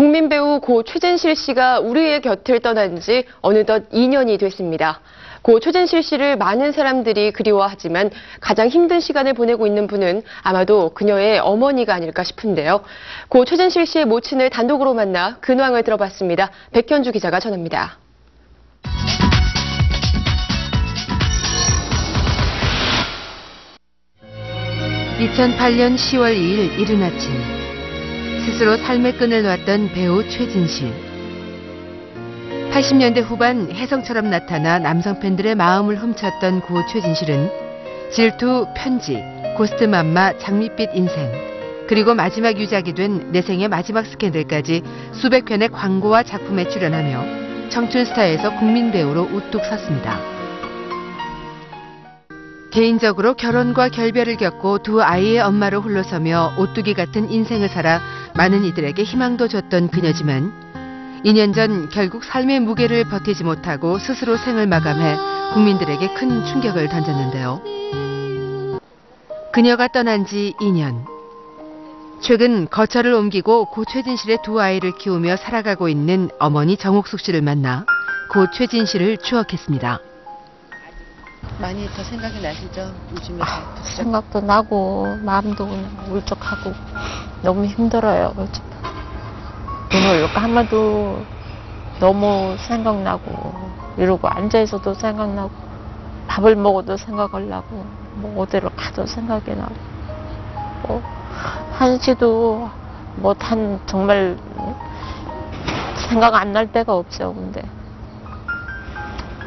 국민 배우 고 최진실 씨가 우리의 곁을 떠난 지 어느덧 2년이 됐습니다. 고 최진실 씨를 많은 사람들이 그리워하지만 가장 힘든 시간을 보내고 있는 분은 아마도 그녀의 어머니가 아닐까 싶은데요. 고 최진실 씨의 모친을 단독으로 만나 근황을 들어봤습니다. 백현주 기자가 전합니다. 2008년 10월 2일 이른 아침, 스스로 삶의 끈을 놨던 배우 최진실. 80년대 후반 혜성처럼 나타나 남성 팬들의 마음을 훔쳤던 고 최진실은 질투, 편지, 고스트맘마, 장밋빛 인생, 그리고 마지막 유작이 된 내 생의 마지막 스캔들까지 수백 편의 광고와 작품에 출연하며 청춘 스타에서 국민 배우로 우뚝 섰습니다. 개인적으로 결혼과 결별을 겪고 두 아이의 엄마로 홀로서며 오뚜기 같은 인생을 살아 많은 이들에게 희망도 줬던 그녀지만 2년 전 결국 삶의 무게를 버티지 못하고 스스로 생을 마감해 국민들에게 큰 충격을 던졌는데요. 그녀가 떠난 지 2년. 최근 거처를 옮기고 고 최진실의 두 아이를 키우며 살아가고 있는 어머니 정옥숙 씨를 만나 고 최진실을 추억했습니다. 많이 더 생각이 나시죠? 요즘에 생각도 나고 마음도 울적하고 너무 힘들어요. 눈을 감아도 너무 생각나고 이러고 앉아있어도 생각나고 밥을 먹어도 생각을 나고 뭐 어디로 가도 생각이 나고 뭐 한시도 뭐 단 정말 생각 안 날 때가 없죠. 근데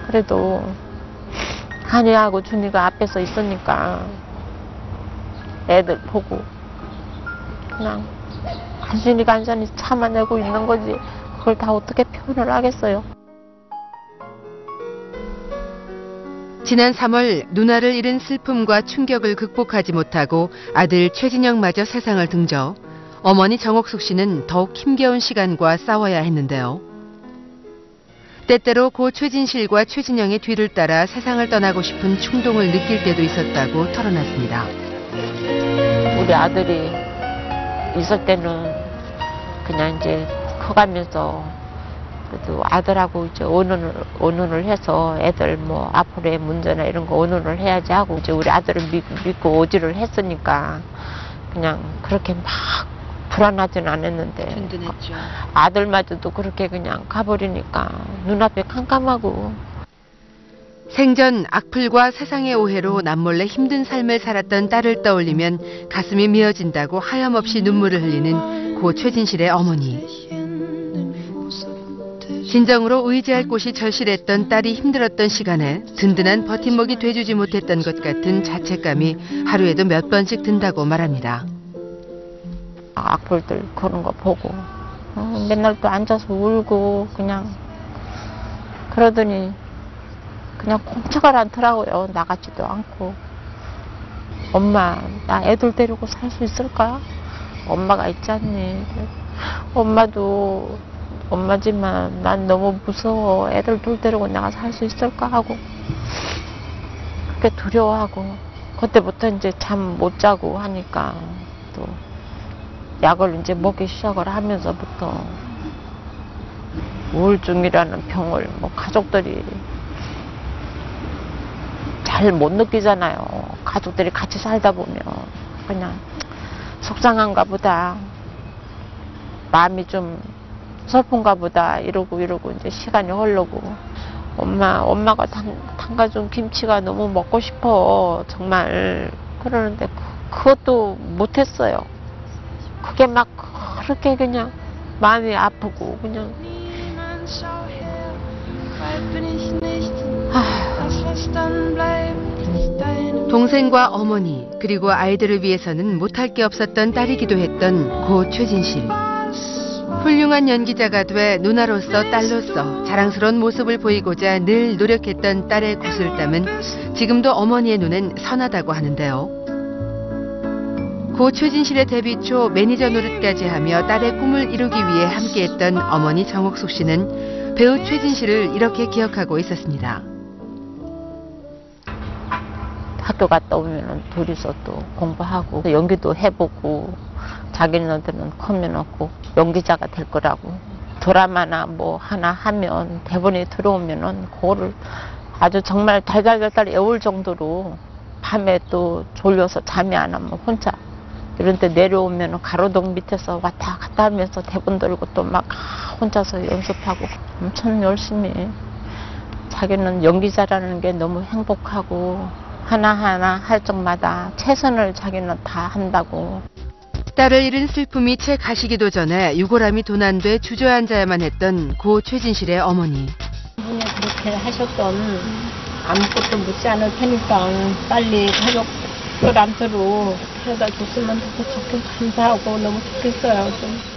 그래도 한이하고 준이가 앞에서 있으니까 애들 보고 그냥 간신히 참아내고 있는 거지 그걸 다 어떻게 표현을 하겠어요. 지난 3월 누나를 잃은 슬픔과 충격을 극복하지 못하고 아들 최진영마저 세상을 등져 어머니 정옥숙 씨는 더욱 힘겨운 시간과 싸워야 했는데요. 때때로 고 최진실과 최진영의 뒤를 따라 세상을 떠나고 싶은 충동을 느낄 때도 있었다고 털어놨습니다. 우리 아들이 있을 때는 그냥 이제 커가면서 그래도 아들하고 이제 의논을 해서 애들 뭐 앞으로의 문제나 이런 거 의논을 해야지 하고 이제 우리 아들을 믿고 오지를 했으니까 그냥 그렇게 막 불안하진 않았는데 든든했죠. 아들마저도 그렇게 그냥 가버리니까 눈앞이 캄캄하고. 생전 악플과 세상의 오해로 남몰래 힘든 삶을 살았던 딸을 떠올리면 가슴이 미어진다고 하염없이 눈물을 흘리는 고 최진실의 어머니. 진정으로 의지할 곳이 절실했던 딸이 힘들었던 시간에 든든한 버팀목이 돼주지 못했던 것 같은 자책감이 하루에도 몇 번씩 든다고 말합니다. 악플들 그런 거 보고 맨날 또 앉아서 울고 그냥 그러더니 그냥 꼼짝을 않더라고요. 나가지도 않고. 엄마 나 애들 데리고 살 수 있을까? 엄마가 있지 않니? 엄마도 엄마지만 난 너무 무서워. 애들 둘 데리고 내가 살 수 있을까 하고 그렇게 두려워하고 그때부터 이제 잠 못 자고 하니까 또 약을 이제 먹기 시작을 하면서부터 우울증이라는 병을 뭐 가족들이 잘 못 느끼잖아요. 가족들이 같이 살다 보면 그냥 속상한가 보다, 마음이 좀 슬픈가 보다 이러고 이제 시간이 흐르고 엄마가 담가준 김치가 너무 먹고 싶어 정말 그러는데 그것도 못했어요. 그게 막 그렇게 그냥 마음이 아프고 그냥 동생과 어머니 그리고 아이들을 위해서는 못할 게 없었던 딸이기도 했던 고 최진실. 훌륭한 연기자가 돼 누나로서 딸로서 자랑스러운 모습을 보이고자 늘 노력했던 딸의 구슬땀은 지금도 어머니의 눈엔 선하다고 하는데요. 고 최진실의 데뷔 초 매니저 노릇까지 하며 딸의 꿈을 이루기 위해 함께했던 어머니 정옥숙 씨는 배우 최진실을 이렇게 기억하고 있었습니다. 학교 갔다 오면 둘이서 또 공부하고 연기도 해보고 자기네들은 커면 꼭 연기자가 될 거라고. 드라마나 뭐 하나 하면 대본이 들어오면은 그거를 아주 정말 달달달달 외울 정도로 밤에 또 졸려서 잠이 안 오면 혼자 이런 데 내려오면 가로등 밑에서 왔다 갔다 하면서 대본 들고 또 막 혼자서 연습하고 엄청 열심히. 자기는 연기자라는 게 너무 행복하고 하나하나 할 적마다 최선을 자기는 다 한다고. 딸을 잃은 슬픔이 채 가시기도 전에 유골함이 도난돼 주저앉아야만 했던 고 최진실의 어머니. 이분이 그렇게 하셨던 아무것도 묻지 않을 테니까 빨리 가족들 안으로 해다 줬으면 좋겠고 감사하고 너무 좋겠어요. 좀.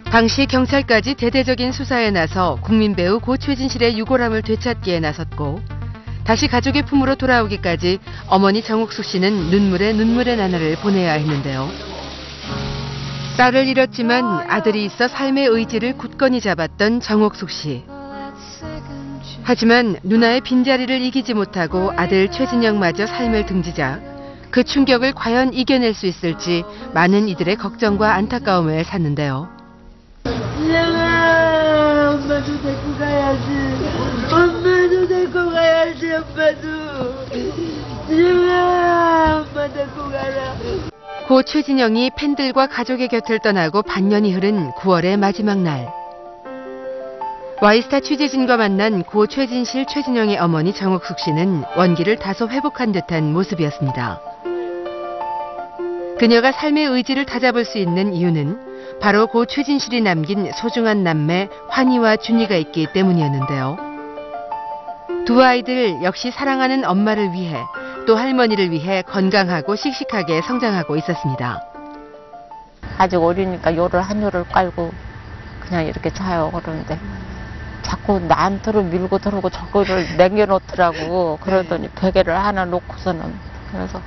당시 경찰까지 대대적인 수사에 나서 국민 배우 고 최진실의 유골함을 되찾기에 나섰고 다시 가족의 품으로 돌아오기까지 어머니 정옥숙 씨는 눈물의 나날을 보내야 했는데요. 딸을 잃었지만 아들이 있어 삶의 의지를 굳건히 잡았던 정옥숙 씨. 하지만 누나의 빈자리를 이기지 못하고 아들 최진영마저 삶을 등지자 그 충격을 과연 이겨낼 수 있을지 많은 이들의 걱정과 안타까움을 샀는데요. 진영아, 엄마도 데리고 가야지. 엄마도 데리고 가야지, 엄마도. 진영아, 엄마 데리고 가라. 고 최진영이 팬들과 가족의 곁을 떠나고 반년이 흐른 9월의 마지막 날. 와이스타 취재진과 만난 고 최진실, 최진영의 어머니 정옥숙 씨는 원기를 다소 회복한 듯한 모습이었습니다. 그녀가 삶의 의지를 다잡을 수 있는 이유는 바로 고 최진실이 남긴 소중한 남매 환희와 준이가 있기 때문이었는데요. 두 아이들 역시 사랑하는 엄마를 위해 또 할머니를 위해 건강하고 씩씩하게 성장하고 있었습니다. 아직 어리니까 요를 한 요를 깔고 그냥 이렇게 자요. 그러는데 자꾸 나한테로 밀고 들어오고 저거를 남겨놓더라고. 그러더니 베개를 하나 놓고서는 그래서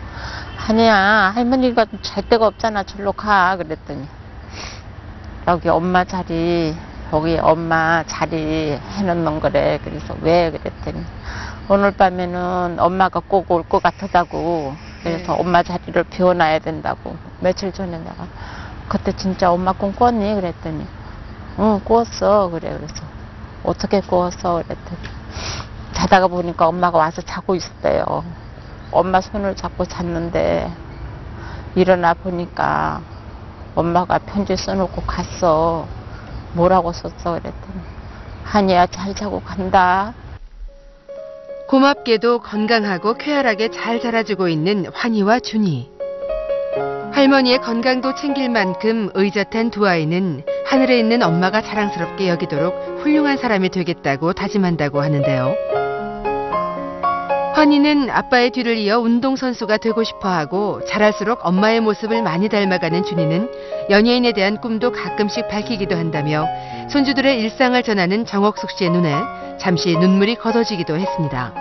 아니야 할머니가 잘 데가 없잖아 절로 가 그랬더니 여기 엄마 자리 여기 엄마 자리 해놓는 거래. 그래서 왜 그랬더니 오늘 밤에는 엄마가 꼭 올 것 같다고. 그래서 엄마 자리를 비워놔야 된다고. 며칠 전에 내가 그때 진짜 엄마 꿈 꿨니? 그랬더니 응 꾸었어. 그래. 그래서 어떻게 꾸었어? 그랬더니 자다가 보니까 엄마가 와서 자고 있었대요. 엄마 손을 잡고 잤는데 일어나 보니까 엄마가 편지 써놓고 갔어. 뭐라고 썼어? 그랬더니 한이야 잘 자고 간다. 고맙게도 건강하고 쾌활하게 잘 자라주고 있는 환희와 준이. 할머니의 건강도 챙길 만큼 의젓한 두 아이는 하늘에 있는 엄마가 자랑스럽게 여기도록 훌륭한 사람이 되겠다고 다짐한다고 하는데요. 환희는 아빠의 뒤를 이어 운동선수가 되고 싶어하고 자랄수록 엄마의 모습을 많이 닮아가는 준이는 연예인에 대한 꿈도 가끔씩 밝히기도 한다며 손주들의 일상을 전하는 정옥숙 씨의 눈에 잠시 눈물이 걷어지기도 했습니다.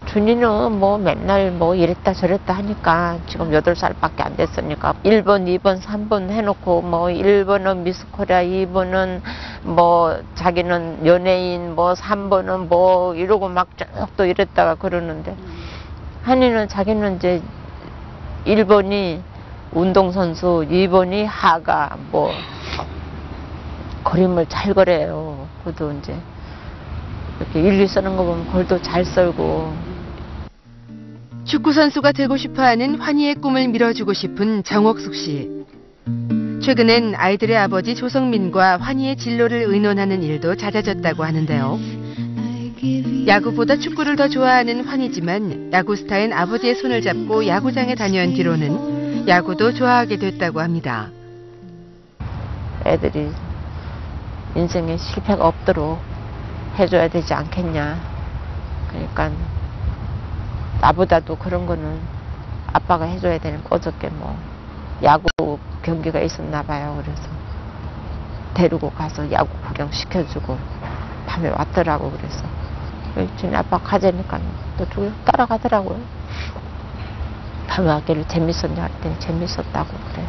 준이는 뭐 맨날 뭐 이랬다 저랬다 하니까 지금 8살밖에 안 됐으니까 1번, 2번, 3번 해놓고 뭐 1번은 미스코리아, 2번은 뭐 자기는 연예인, 뭐 3번은 뭐 이러고 막 쭉 또 이랬다가 그러는데 한이는 자기는 이제 1번이 운동선수, 2번이 하가 뭐 그림을 잘 그려요. 그래도 이제 이렇게 일기 쓰는 거 보면 글도 잘 썰고. 축구선수가 되고 싶어하는 환희의 꿈을 밀어주고 싶은 정옥숙 씨. 최근엔 아이들의 아버지 조성민과 환희의 진로를 의논하는 일도 잦아졌다고 하는데요. 야구보다 축구를 더 좋아하는 환희지만 야구 스타인 아버지의 손을 잡고 야구장에 다녀온 뒤로는 야구도 좋아하게 됐다고 합니다. 애들이 인생에 실패가 없도록 해줘야 되지 않겠냐. 그러니까 나보다도 그런 거는 아빠가 해줘야 되는 거. 어저께 뭐 야구 경기가 있었나 봐요. 그래서 데리고 가서 야구 구경 시켜주고 밤에 왔더라고. 그래서 진이 아빠 가자니까 또 따라가더라고요. 밤에 왔길래 재밌었냐 했더니 재밌었다고 그래.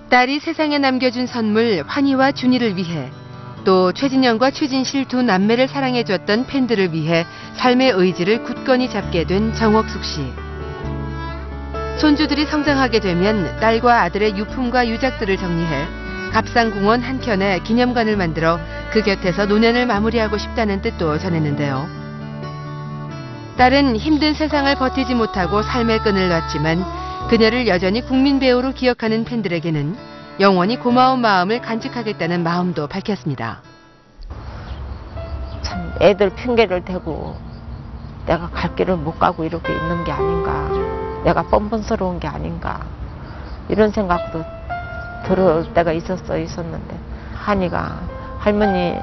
딸이 세상에 남겨준 선물 환희와 준이를 위해 또 최진영과 최진실 두 남매를 사랑해줬던 팬들을 위해 삶의 의지를 굳건히 잡게 된 정옥숙 씨. 손주들이 성장하게 되면 딸과 아들의 유품과 유작들을 정리해 갑상공원 한켠에 기념관을 만들어 그 곁에서 노년을 마무리하고 싶다는 뜻도 전했는데요. 딸은 힘든 세상을 버티지 못하고 삶의 끈을 놨지만 그녀를 여전히 국민 배우로 기억하는 팬들에게는 영원히 고마운 마음을 간직하겠다는 마음도 밝혔습니다. 참 애들 핑계를 대고 내가 갈 길을 못 가고 이렇게 있는 게 아닌가, 내가 뻔뻔스러운 게 아닌가 이런 생각도 들을 때가 있었는데 한이가 할머니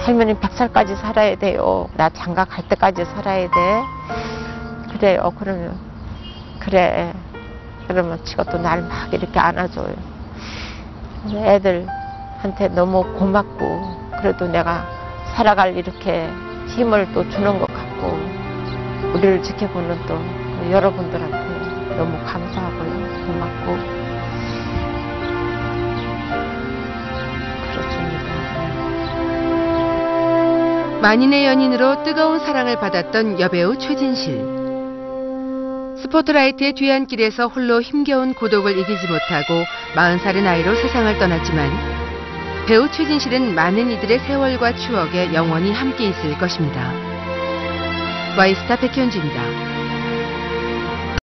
100살까지 살아야 돼요. 나 장가 갈 때까지 살아야 돼. 그래요. 그러면 그래. 그러면 지가 또 날 막 이렇게 안아줘요. 애들한테 너무 고맙고 그래도 내가 살아갈 이렇게 힘을 또 주는 것 같고 우리를 지켜보는 또 여러분들한테 너무 감사하고요. 고맙고 만인의 연인으로 뜨거운 사랑을 받았던 여배우 최진실. 스포트라이트의 뒤안길에서 홀로 힘겨운 고독을 이기지 못하고 40살의 나이로 세상을 떠났지만 배우 최진실은 많은 이들의 세월과 추억에 영원히 함께 있을 것입니다. 와이스타 백현주입니다.